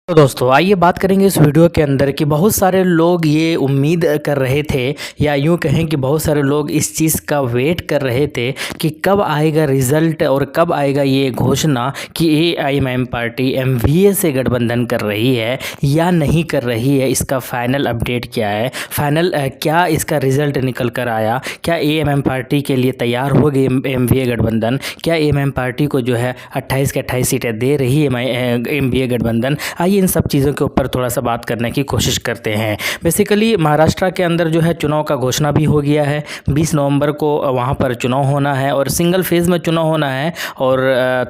तो दोस्तों आइए बात करेंगे इस वीडियो के अंदर कि बहुत सारे लोग ये उम्मीद कर रहे थे या यूँ कहें कि बहुत सारे लोग इस चीज़ का वेट कर रहे थे कि कब आएगा रिज़ल्ट और कब आएगा ये घोषणा कि एआईएमआईएम पार्टी एमवीए से गठबंधन कर रही है या नहीं कर रही है। इसका फाइनल अपडेट क्या है, फाइनल क्या इसका रिज़ल्ट निकल कर आया, क्या एआईएमआईएम पार्टी के लिए तैयार हो गई एमवीए गठबंधन, क्या एआईएमआईएम पार्टी को जो है 28 के 28 सीटें दे रही है एमवीए गठबंधन। आइए इन सब चीज़ों के ऊपर थोड़ा सा बात करने की कोशिश करते हैं। बेसिकली महाराष्ट्र के अंदर जो है चुनाव का घोषणा भी हो गया है। 20 नवंबर को वहाँ पर चुनाव होना है और सिंगल फेज़ में चुनाव होना है और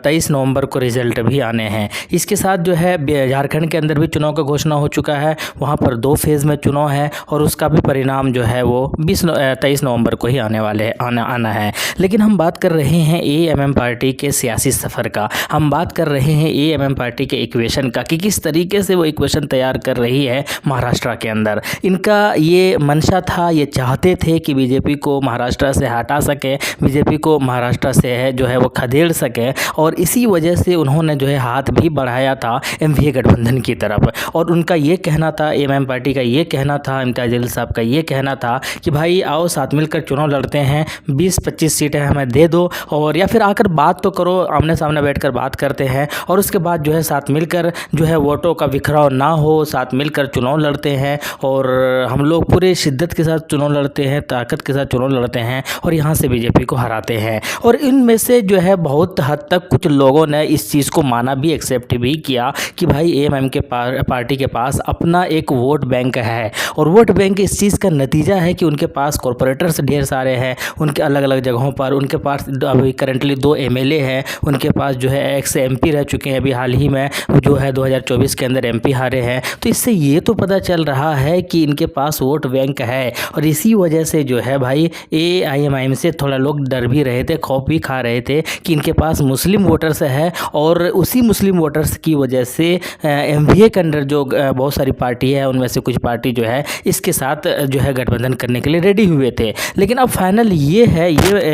23 नवंबर को रिज़ल्ट भी आने हैं। इसके साथ जो है झारखंड के अंदर भी चुनाव का घोषणा हो चुका है, वहाँ पर 2 फेज़ में चुनाव है और उसका भी परिणाम जो है वो 23 नवंबर को ही आना है। लेकिन हम बात कर रहे हैं एआईएमआईएम पार्टी के सियासी सफ़र का, हम बात कर रहे हैं एआईएमआईएम पार्टी के इक्वेशन का कि किस तरीके से वो इक्वेशन तैयार कर रही है महाराष्ट्र के अंदर। इनका ये मंशा था, ये चाहते थे कि बीजेपी को महाराष्ट्र से हटा सके, बीजेपी को महाराष्ट्र से जो है वो खदेड़ सके और इसी वजह से उन्होंने जो है हाथ भी बढ़ाया था एमवीए गठबंधन की तरफ। और उनका ये कहना था, एमआईएम पार्टी का ये कहना था, इम्तियाज़ जलील साहब का ये कहना था कि भाई आओ साथ मिलकर चुनाव लड़ते हैं, 20-25 सीटें हमें दे दो और या फिर आकर बात तो करो, आमने सामने बैठकर बात करते हैं और उसके बाद जो है साथ मिलकर जो है वोटों का बिखराव ना हो, साथ मिलकर चुनाव लड़ते हैं और हम लोग पूरे शिद्दत के साथ चुनाव लड़ते हैं, ताकत के साथ चुनाव लड़ते हैं और यहाँ से बीजेपी को हराते हैं। और इनमें से जो है बहुत हद तक कुछ लोगों ने इस चीज़ को माना भी, एक्सेप्ट भी किया कि भाई एएमआईएम के पार्टी के पास अपना एक वोट बैंक है और वोट बैंक इस चीज़ का नतीजा है कि उनके पास कॉरपोरेटर्स ढेर सारे हैं, उनके अलग अलग जगहों पर, उनके पास अभी करंटली 2 एमएलए हैं, उनके पास जो है एक्स एमपी रह चुके हैं, अभी हाल ही में जो है 2024 के अंदर एमपी हारे हैं। तो इससे ये तो पता चल रहा है कि इनके पास वोट बैंक है और इसी वजह से जो है भाई एआईएमआईएम से थोड़ा लोग डर भी रहे थे, खौफ भी खा रहे थे कि इनके पास मुस्लिम वोटर्स है और उसी मुस्लिम वोटर्स की वजह से एमवीए के अंदर जो बहुत सारी पार्टी है उनमें से कुछ पार्टी जो है इसके साथ जो है गठबंधन करने के लिए रेडी हुए थे। लेकिन अब फाइनल ये है,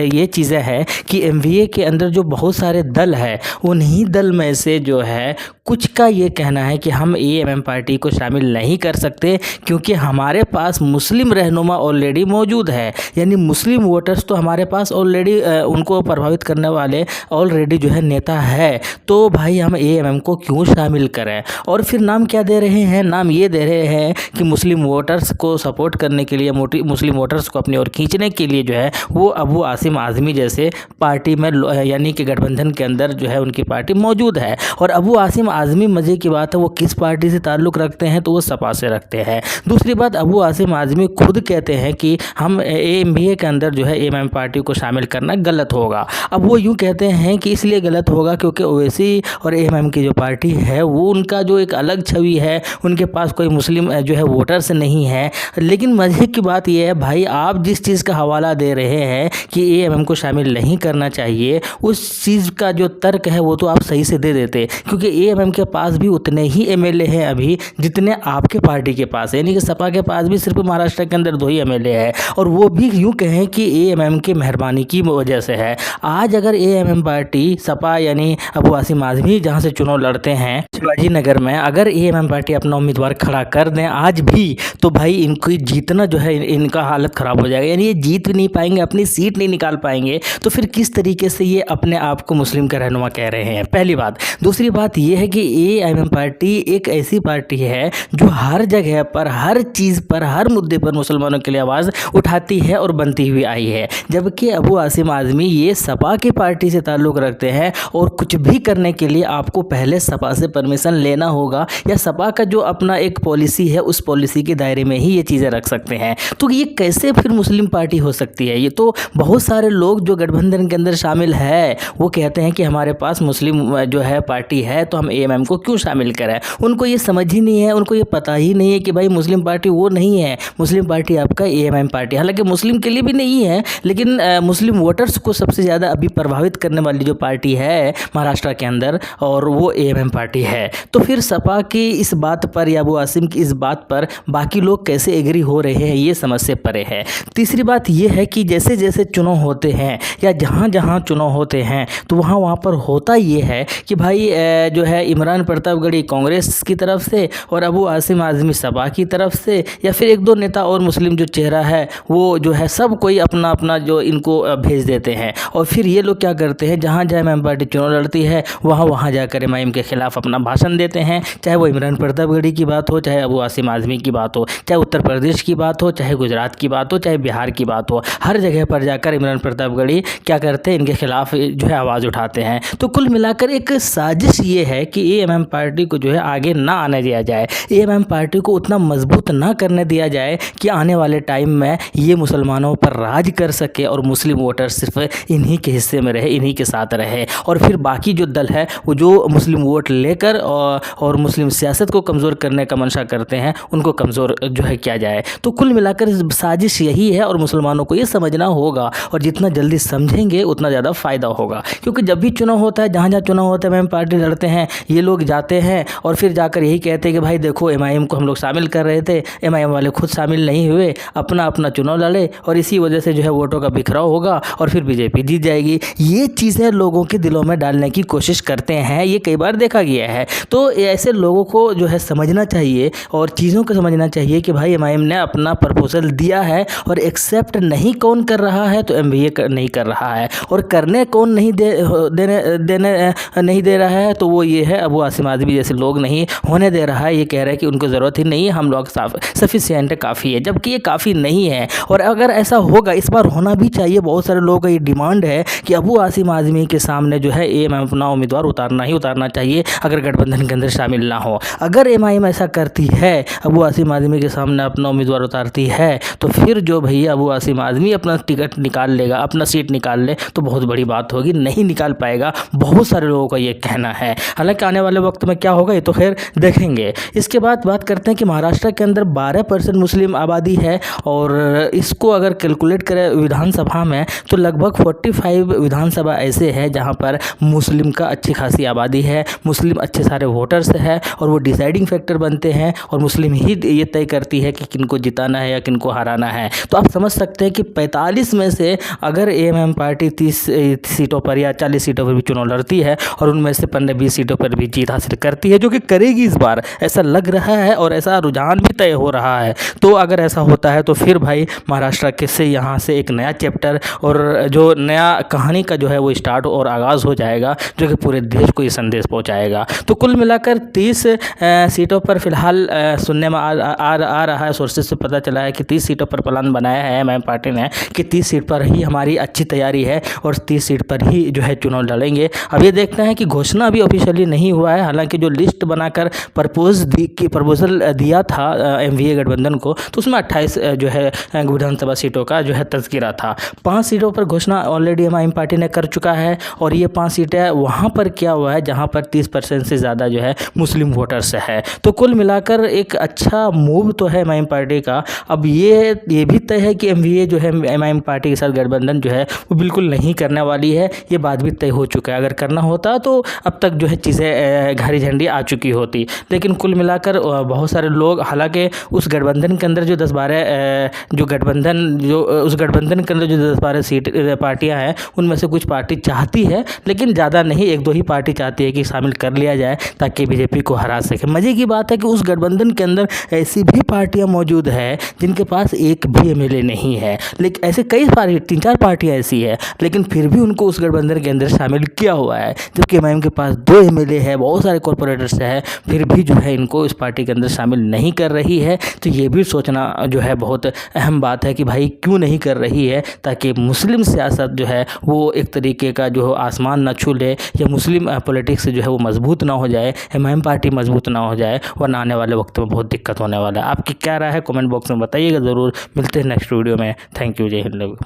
ये चीज़ें हैं कि एमवीए के अंदर जो बहुत सारे दल है उन्हीं दल में से जो है कुछ का ये कहना है कि हम एएमआईएम पार्टी को शामिल नहीं कर सकते क्योंकि हमारे पास मुस्लिम रहनुमा ऑलरेडी मौजूद है, यानी मुस्लिम वोटर्स तो हमारे पास ऑलरेडी उनको प्रभावित करने वाले ऑलरेडी जो है नेता है, तो भाई हम एएमआईएम को क्यों शामिल करें। और फिर नाम क्या दे रहे हैं, नाम ये दे रहे हैं कि मुस्लिम वोटर्स को सपोर्ट करने के लिए, मुस्लिम वोटर्स को अपनी ओर खींचने के लिए जो है वो अबू आसिम आज़मी जैसे पार्टी में यानी कि गठबंधन के अंदर जो है उनकी पार्टी मौजूद है। और अबू आसिम आज़मी, मज़े की बात है, वो किस पार्टी से ताल्लुक़ रखते हैं तो वो सपा से रखते हैं। दूसरी बात, अबू आसिम आज़मी खुद कहते हैं कि हम एमवीए के अंदर जो है एएमआईएम पार्टी को शामिल करना गलत होगा। अब वो यूँ कहते हैं कि इसलिए गलत होगा क्योंकि ओवैसी और एएमआईएम की जो पार्टी है वो उनका जो एक अलग छवि है, उनके पास कोई मुस्लिम जो है वोटर्स नहीं है। लेकिन मज़े की बात यह है भाई, आप जिस चीज़ का हवाला दे रहे हैं कि एएमआईएम को शामिल नहीं करना चाहिए, उस चीज़ का जो तर्क है वो तो आप सही से दे देते, क्योंकि एएमआईएम के पास भी उतने ही एमएलए हैं अभी जितने आपके पार्टी के पास है, यानी कि सपा के पास भी सिर्फ महाराष्ट्र के अंदर 2 ही एमएलए है और वो भी यूँ कहें कि एएमआईएम की मेहरबानी की वजह से है। आज अगर एएमआईएम पार्टी, सपा यानी अबू आसिम आज़मी जहाँ से चुनाव लड़ते हैं शिवाजी नगर में, अगर एएमआईएम पार्टी अपना उम्मीदवार खड़ा कर दें आज भी, तो भाई इनको जीतना जो है इनका हालत ख़राब हो जाएगा, यानी ये जीत नहीं पाएंगे, अपनी सीट नहीं निकाल पाएंगे। तो फिर किस तरीके से ये अपने आप को मुस्लिम का रहनुमा कह रहे हैं, पहली बात। दूसरी बात ये है कि एआईएमआईएम पार्टी एक ऐसी पार्टी है जो हर जगह पर, हर चीज़ पर, हर मुद्दे पर मुसलमानों के लिए आवाज़ उठाती है और बनती हुई आई है। जबकि अबू आसिम आज़मी ये सपा की पार्टी से ताल्लुक़ रखते हैं और कुछ भी करने के लिए आपको पहले सपा से परमिशन लेना होगा या सपा का जो अपना एक पॉलिसी है उस पॉलिसी के दायरे में ही ये चीज़ें रख सकते हैं। तो ये कैसे फिर मुस्लिम पार्टी हो सकती है। ये तो बहुत सारे लोग जो गठबंधन के अंदर शामिल है वो कहते हैं कि हमारे पास मुस्लिम जो है पार्टी है तो हम एएमआईएम को क्यों शामिल करें। उनको ये समझ ही नहीं है, उनको ये पता ही नहीं है कि भाई मुस्लिम पार्टी वो नहीं है, मुस्लिम पार्टी आपका एएमआईएम पार्टी, हालांकि मुस्लिम के लिए भी नहीं है, लेकिन मुस्लिम वोटर्स को सबसे ज़्यादा अभी प्रभावित करने वाली जो पार्टी है महाराष्ट्र के अंदर और वो एएमआईएम पार्टी है। तो फिर सपा की इस बात पर या अबू आसिम की इस बात पर बाकी लोग कैसे एग्री हो रहे हैं, ये समझ से परे है। तीसरी बात ये है कि जैसे जैसे चुनाव होते हैं या जहाँ जहाँ चुनाव होते हैं तो वहाँ पर होता ये है कि भाई जो है इमरान प्रतापगढ़ी कांग्रेस की तरफ से और अबू आसिम आज़मी सपा की तरफ से, या फिर एक दो नेता और मुस्लिम जो चेहरा है वो जो है सब कोई अपना अपना जो इनको भेज देते हैं। और फिर ये लोग क्या करते हैं, जहाँ जहाँ एमआईएम पार्टी चुनाव लड़ती है वहाँ जाकर एमआईएम के खिलाफ अपना भाषण देते हैं। चाहे वो इमरान प्रतापगढ़ी की बात हो, चाहे अबू आसिम आज़मी की बात हो, चाहे उत्तर प्रदेश की बात हो, चाहे गुजरात की बात हो, चाहे बिहार की बात हो, हर जगह पर जाकर इमरान प्रतापगढ़ी क्या करते हैं, इनके खिलाफ जो है आवाज़ उठाते हैं। तो कुल मिलाकर एक साजिश ये है कि एएमएम पार्टी को जो है आगे ना आने दिया जाए, एएमएम पार्टी को उतना मजबूत ना करने दिया जाए कि आने वाले टाइम में ये मुसलमानों पर राज कर सके और मुस्लिम वोटर सिर्फ इन्हीं के हिस्से में रहे, इन्हीं के साथ रहे, और फिर बाकी जो दल है वो जो मुस्लिम वोट लेकर और मुस्लिम सियासत को कमज़ोर करने का मंशा करते हैं उनको कमज़ोर जो है किया जाए। तो कुल मिलाकर साजिश यही है और मुसलमानों को ये समझना होगा, और जितना जल्दी समझेंगे उतना ज़्यादा फ़ायदा होगा। क्योंकि जब भी चुनाव होता है, जहाँ जहाँ चुनाव होता है एमआईएम पार्टी लड़ते हैं, ये लोग जाते हैं और फिर जाकर यही कहते हैं कि भाई देखो एमआईएम को हम लोग शामिल कर रहे थे, एमआईएम वाले खुद शामिल नहीं हुए, अपना अपना चुनाव लड़े और इसी वजह से जो है वोटों का बिखराव होगा और फिर बीजेपी जीत जाएगी। ये चीज़ें लोगों के दिलों में डालने की कोशिश करते हैं, ये कई बार देखा गया है। तो ऐसे लोगों को जो है समझना चाहिए और चीज़ों को समझना चाहिए कि भाई एमआईएम ने अपना प्रपोजल दिया है और एक्सेप्ट नहीं कौन कर रहा है, तो एमवीए नहीं कर रहा है, और करने कौन नहीं नहीं दे रहा है, तो वो ये है अबू आसिम आज़मी जैसे लोग नहीं होने दे रहा है। ये कह रहा है कि उनको ज़रूरत ही नहीं है, हम लोग सफिशिएंट काफ़ी है, जबकि ये काफ़ी नहीं है। और अगर ऐसा होगा, इस बार होना भी चाहिए, बहुत सारे लोगों का ये डिमांड है कि अबू आसिम आज़मी के सामने जो है एएमआईएम अपना उम्मीदवार उतारना चाहिए अगर गठबंधन के अंदर शामिल ना हो। अगर एमआईएम ऐसा करती है, अबू आसिम आज़मी के सामने अपना उम्मीदवार उतारती है, तो फिर जो भैया अबू आसिम आज़मी अपना टिकट निकाल लेगा, अपना सीट निकाल ले, तो बहुत बड़ी बात होगी। नहीं निकाल पाएगा, बहुत सारे लोगों का ये कहना है। हालांकि आने वाले वक्त में क्या होगा ये तो खैर देखेंगे। इसके बाद बात करते हैं कि महाराष्ट्र के अंदर 12% मुस्लिम आबादी है, और इसको अगर कैलकुलेट करें विधानसभा में तो लगभग 45 विधानसभा ऐसे हैं जहां पर मुस्लिम का अच्छी खासी आबादी है, मुस्लिम अच्छे सारे वोटर्स हैं, और वो डिसाइडिंग फैक्टर बनते हैं, और मुस्लिम ही ये तय करती है कि किनको जिताना है या किनको हराना है। तो आप समझ सकते हैं कि 45 में से अगर एएमएम पार्टी 30 सीटों पर या 40 सीटों पर भी चुनाव लड़ती है और उनमें से 15-20 सीटों पर भी जीत हासिल करती है, जो कि करेगी इस बार, ऐसा लग रहा है और ऐसा रुझान भी तय हो रहा है। तो अगर ऐसा होता है तो फिर भाई महाराष्ट्र के से यहाँ से एक नया चैप्टर और जो नया कहानी का जो है वो स्टार्ट और आगाज़ हो जाएगा, जो कि पूरे देश को ये संदेश पहुँचाएगा। तो कुल मिलाकर 30 सीटों पर फिलहाल सुनने में आ रहा है, सोर्सेज से पता चला है कि 30 सीटों पर प्लान बनाया है एमआईएम पार्टी ने कि 30 सीट पर ही हमारी अच्छी तैयारी है और 30 सीट पर ही जो है चुनाव लड़ेंगे। अब ये देखते हैं कि घोषणा भी ऑफिशियली नहीं हुआ है, हालांकि जो लिस्ट बनाकर प्रपोजल दिया था एमवीए गठबंधन को, तो उसमें 28 जो है विधानसभा सीटों का जो है तज़किरा था। 5 सीटों पर घोषणा ऑलरेडी एमआईएम पार्टी ने कर चुका है, और ये 5 सीटें वहाँ पर क्या हुआ है जहाँ पर 30% से ज़्यादा जो है मुस्लिम वोटर्स है। तो कुल मिलाकर एक अच्छा मूव तो है एमआईएम पार्टी का। अब ये भी तय है कि एमवीए जो है एमआईएम पार्टी के साथ गठबंधन जो है वो बिल्कुल नहीं करने वाली है, ये बात भी तय हो चुका है। अगर करना होता तो अब तक जो है चीज़ें हरी झंडी आ चुकी होती। लेकिन कुल मिलाकर बहुत सारे लोग, हालांकि उस गठबंधन के अंदर जो 10-12 उस गठबंधन के अंदर जो 10-12 सीट पार्टियां हैं, उनमें से कुछ पार्टी चाहती है, लेकिन ज़्यादा नहीं, 1-2 ही पार्टी चाहती है कि शामिल कर लिया जाए ताकि बीजेपी को हरा सके। मज़े की बात है कि उस गठबंधन के अंदर ऐसी भी पार्टियां मौजूद है जिनके पास एक भी एमएलए नहीं है, लेकिन ऐसे कई 3-4 पार्टियां ऐसी है, लेकिन फिर भी उनको उस गठबंधन के अंदर शामिल किया हुआ है। जबकि एमआईएम के पास 2 एमएलए है, बहुत सारे कॉर्पोरेटर्स है, फिर भी जो है इनको इस पार्टी के अंदर शामिल नहीं कर रही है। तो ये भी सोचना जो है बहुत अहम बात है कि भाई क्यों नहीं कर रही है, ताकि मुस्लिम सियासत जो है वो एक तरीके का जो आसमान ना छू ले, या मुस्लिम पॉलिटिक्स जो है वो मजबूत ना हो जाए, एमआईएम पार्टी मजबूत ना हो जाए, वरना आने वाले वक्त में बहुत दिक्कत होने वाला है। आपकी क्या राय है कमेंट बॉक्स में बताइएगा ज़रूर। मिलते हैं नेक्स्ट वीडियो में। थैंक यू, जय हिंद।